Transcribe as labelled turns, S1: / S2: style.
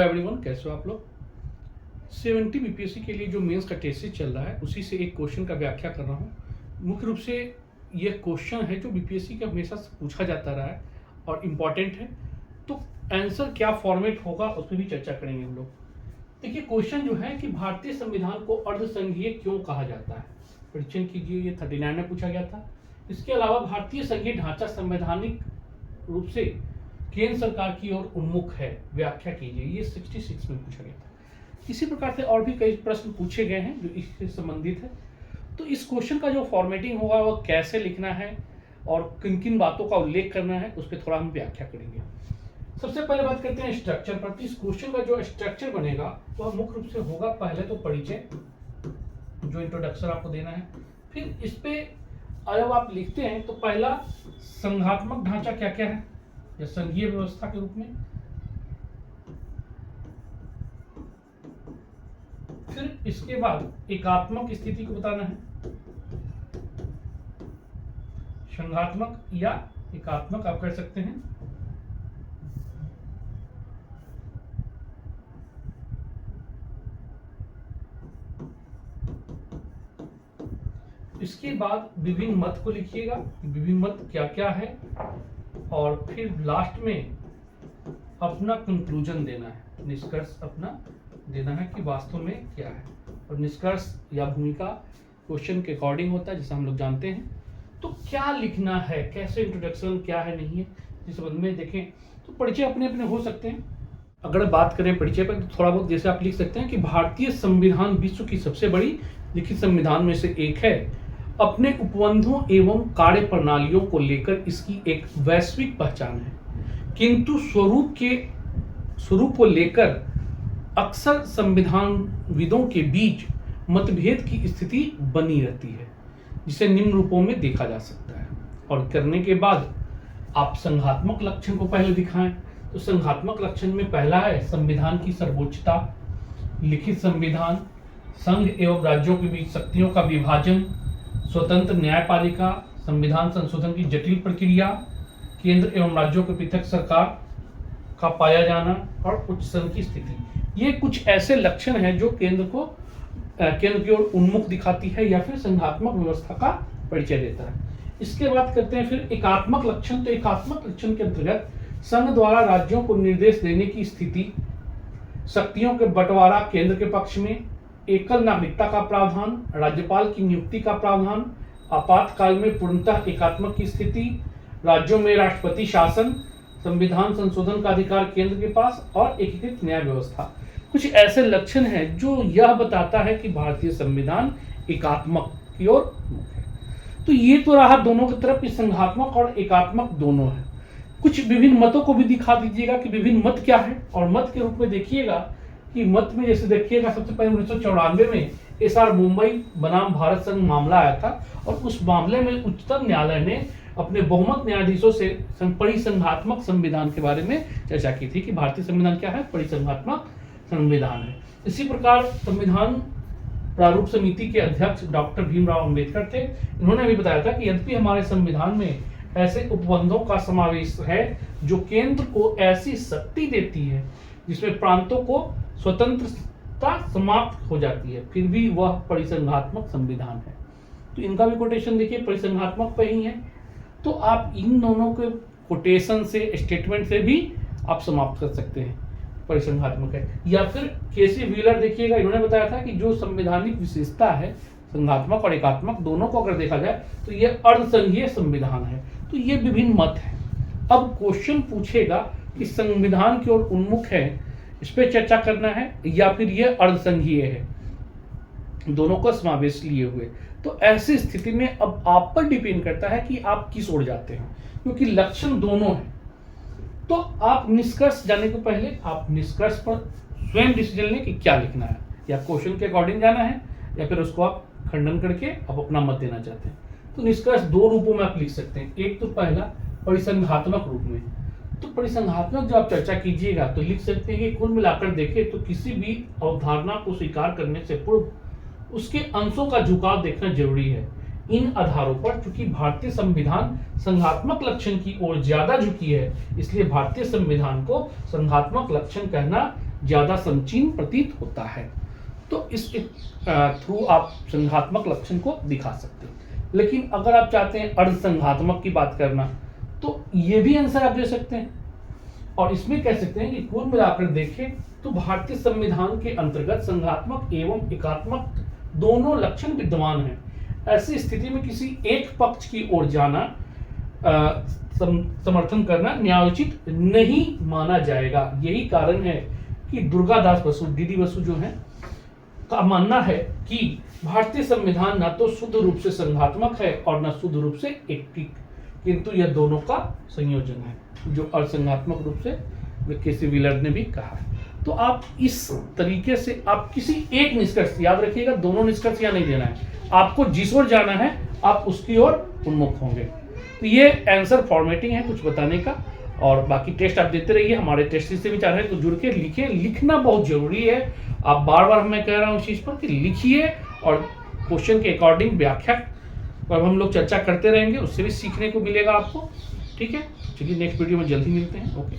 S1: Everyone, कैसे हो आप लोग। 70 बीपीएससी के लिए जो मेंस का टेस्ट चल रहा है उसी से एक क्वेश्चन का व्याख्या कर रहा हूँ। मुख्य रूप से ये क्वेश्चन है जो बीपीएससी का हमेशा से पूछा जाता रहा है और इम्पॉर्टेंट है। तो आंसर क्या फॉर्मेट होगा उस पर भी चर्चा करेंगे हम लोग। देखिए, क्वेश्चन जो है कि भारतीय संविधान को अर्धसंघीय क्यों कहा जाता है। परीक्षण कीजिए, ये 39 में पूछा गया था। इसके अलावा भारतीय संघीय ढांचा संवैधानिक रूप से केंद्र सरकार की ओर उन्मुख है, व्याख्या कीजिए, ये 66 में पूछा गया था। इसी प्रकार से और भी कई प्रश्न पूछे गए हैं जो इससे संबंधित है। तो इस क्वेश्चन का जो फॉर्मेटिंग होगा वह कैसे लिखना है और किन किन बातों का उल्लेख करना है उस पर थोड़ा हम व्याख्या करेंगे। सबसे पहले बात करते हैं स्ट्रक्चर पर। इस क्वेश्चन का जो स्ट्रक्चर बनेगा वह मुख्य रूप से होगा, पहले तो परिचय, जो इंट्रोडक्शन आपको देना है। फिर इस पे जब आप लिखते हैं तो पहला संघात्मक ढांचा क्या क्या है या संघीय व्यवस्था के रूप में, फिर इसके बाद एकात्मक स्थिति को बताना है, संघात्मक या एकात्मक आप कर सकते हैं। इसके बाद विभिन्न मत को लिखिएगा, विभिन्न मत क्या क्या है, और फिर लास्ट में अपना कंक्लूजन देना है, निष्कर्ष अपना देना है कि वास्तव में क्या है। और निष्कर्ष या भूमिका क्वेश्चन के अकॉर्डिंग होता है, जैसा हम लोग जानते हैं। तो क्या लिखना है, कैसे इंट्रोडक्शन क्या है नहीं है, इस संबंध में देखें तो परिचय अपने अपने हो सकते हैं। अगर बात करें परिचय पर तो थोड़ा बहुत जैसे आप लिख सकते हैं कि भारतीय संविधान विश्व की सबसे बड़ी लिखित संविधान में से एक है। अपने उपबंधों एवं कार्य प्रणालियों को लेकर इसकी एक वैश्विक पहचान है, किंतु स्वरूप को लेकर अक्सर संविधानविदों के बीच मतभेद की स्थिति बनी रहती है, जिसे निम्न रूपों में देखा जा सकता है। और करने के बाद आप संघात्मक लक्षण को पहले दिखाएं। तो संघात्मक लक्षण में पहला है संविधान की सर्वोच्चता, लिखित संविधान, संघ एवं राज्यों के बीच शक्तियों का विभाजन, स्वतंत्र न्यायपालिका, संविधान संशोधन की जटिल प्रक्रिया, केंद्र एवं राज्यों के पृथक सरकार का पाया जाना और उच्च संघ की स्थिति। ये कुछ ऐसे लक्षण हैं जो केंद्र की ओर उन्मुख दिखाती है या फिर संघात्मक व्यवस्था का परिचय देता है। इसके बाद करते हैं फिर एकात्मक लक्षण। तो एकात्मक लक्षण के अंतर्गत संघ द्वारा राज्यों को निर्देश देने की स्थिति, शक्तियों के बंटवारा केंद्र के पक्ष में, एकल नागरिकता का प्रावधान, राज्यपाल की नियुक्ति का प्रावधान, आपातकाल में पूर्णतः एकात्मक की स्थिति, राज्यों में राष्ट्रपति शासन, संविधान संशोधन का अधिकार केंद्र के पास और एकीकृत न्याय व्यवस्था। कुछ ऐसे लक्षण हैं जो यह बताता है कि भारतीय संविधान एकात्मक की ओर मुख है। तो ये तो रहा दोनों की तरफ, संघात्मक और एकात्मक दोनों है। कुछ विभिन्न मतों को भी दिखा दीजिएगा कि विभिन्न मत क्या है, और मत के रूप में देखिएगा कि मत में जैसे देखिएगा सबसे पहले 1994 में एसआर मुंबई बनाम भारत संघ मामला आया था, और उस मामले में उच्चतम न्यायालय ने अपने बहुमत न्यायाधीशों से परिसंघात्मक संविधान के बारे में चर्चा की थी कि भारतीय संविधान क्या है, परिसंघात्मक संविधान है। इसी प्रकार संविधान प्रारूप समिति के अध्यक्ष डॉक्टर भीमराव अंबेडकर थे। इन्होंने भी बताया था कि यद्यपि हमारे संविधान में ऐसे उपबंधों का समावेश है जो केंद्र को ऐसी शक्ति देती है जिसमें प्रांतों को स्वतंत्रता समाप्त हो जाती है, फिर भी वह परिसंघात्मक संविधान है। तो इनका भी कोटेशन देखिए, परिसंघात्मक पे ही है। तो आप इन दोनों के कोटेशन से, स्टेटमेंट से भी आप समाप्त कर सकते हैं, परिसंघात्मक है। या फिर केसी व्हीलर देखिएगा, इन्होंने बताया था कि जो संवैधानिक विशेषता है संघात्मक और एकात्मक दोनों को अगर देखा जाए तो ये अर्धसंघीय संविधान है। तो ये विभिन्न मत है। अब क्वेश्चन पूछेगा कि संविधान की ओर उन्मुख है, इस पर चर्चा करना है, या फिर ये अर्धसंघीय है, दोनों का समावेश लिए हुए। तो ऐसी स्थिति में अब आप पर डिपेंड करता है कि आप किस ओर जाते हैं, क्योंकि लक्षण दोनों है। तो आप निष्कर्ष जाने को पहले आप निष्कर्ष पर स्वयं डिसीजन लें कि क्या लिखना है, या क्वेश्चन के अकॉर्डिंग जाना है या फिर उसको आप खंडन करके आप अपना मत देना चाहते हैं। तो निष्कर्ष दो रूपों में आप लिख सकते हैं। एक तो पहला परिसंघात्मक रूप में। तो परिसंघात्मक जो आप चर्चा कीजिएगा तो लिख सकते हैं कि कुल मिलाकर देखें तो किसी भी अवधारणा को स्वीकार करने से पूर्व उसके अंशों का झुकाव देखना जरूरी है। इन आधारों पर चूंकि भारतीय संविधान संघात्मक लक्षण की ओर ज्यादा झुकी है, इसलिए भारतीय संविधान को संघात्मक लक्षण कहना ज्यादा संकीर्ण प्रतीत होता है। तो इस थ्रू आप संघात्मक लक्षण को दिखा सकते हैं। लेकिन अगर आप चाहते हैं अर्ध संघात्मक की बात करना, तो ये भी आंसर आप दे सकते हैं। और इसमें कह सकते हैं कि कुल मिलाकर देखें तो भारतीय संविधान के अंतर्गत संघात्मक एवं एकात्मक दोनों लक्षण विद्यमान हैं। ऐसी स्थिति में किसी एक पक्ष की ओर जाना समर्थन करना न्यायोचित नहीं माना जाएगा। यही कारण है कि दुर्गादास बसु, डीडी बसु जो है, का मानना है कि भारतीय संविधान न तो शुद्ध रूप से संघात्मक है और न शुद्ध रूप से एकत्रिक, किंतु यह दोनों का संयोजन है, जो असंघात्मक रूप से केसी व्हीलर ने भी कहा है। तो आप इस तरीके से आप किसी एक निष्कर्ष, याद रखिएगा दोनों निष्कर्ष यहाँ नहीं देना है, आपको जिस ओर जाना है आप उसकी ओर उन्मुख होंगे। तो ये आंसर फॉर्मेटिंग है कुछ बताने का, और बाकी टेस्ट आप देते रहिए। हमारे टेस्ट से भी चाह रहे हैं तो जुड़ के लिखें, लिखना बहुत जरूरी है। आप बार बार मैं कह रहा हूँ इस चीज़ पर कि लिखिए, और क्वेश्चन के अकॉर्डिंग व्याख्या पर हम लोग चर्चा करते रहेंगे, उससे भी सीखने को मिलेगा आपको। ठीक है, चलिए नेक्स्ट वीडियो में जल्दी मिलते हैं। ओके।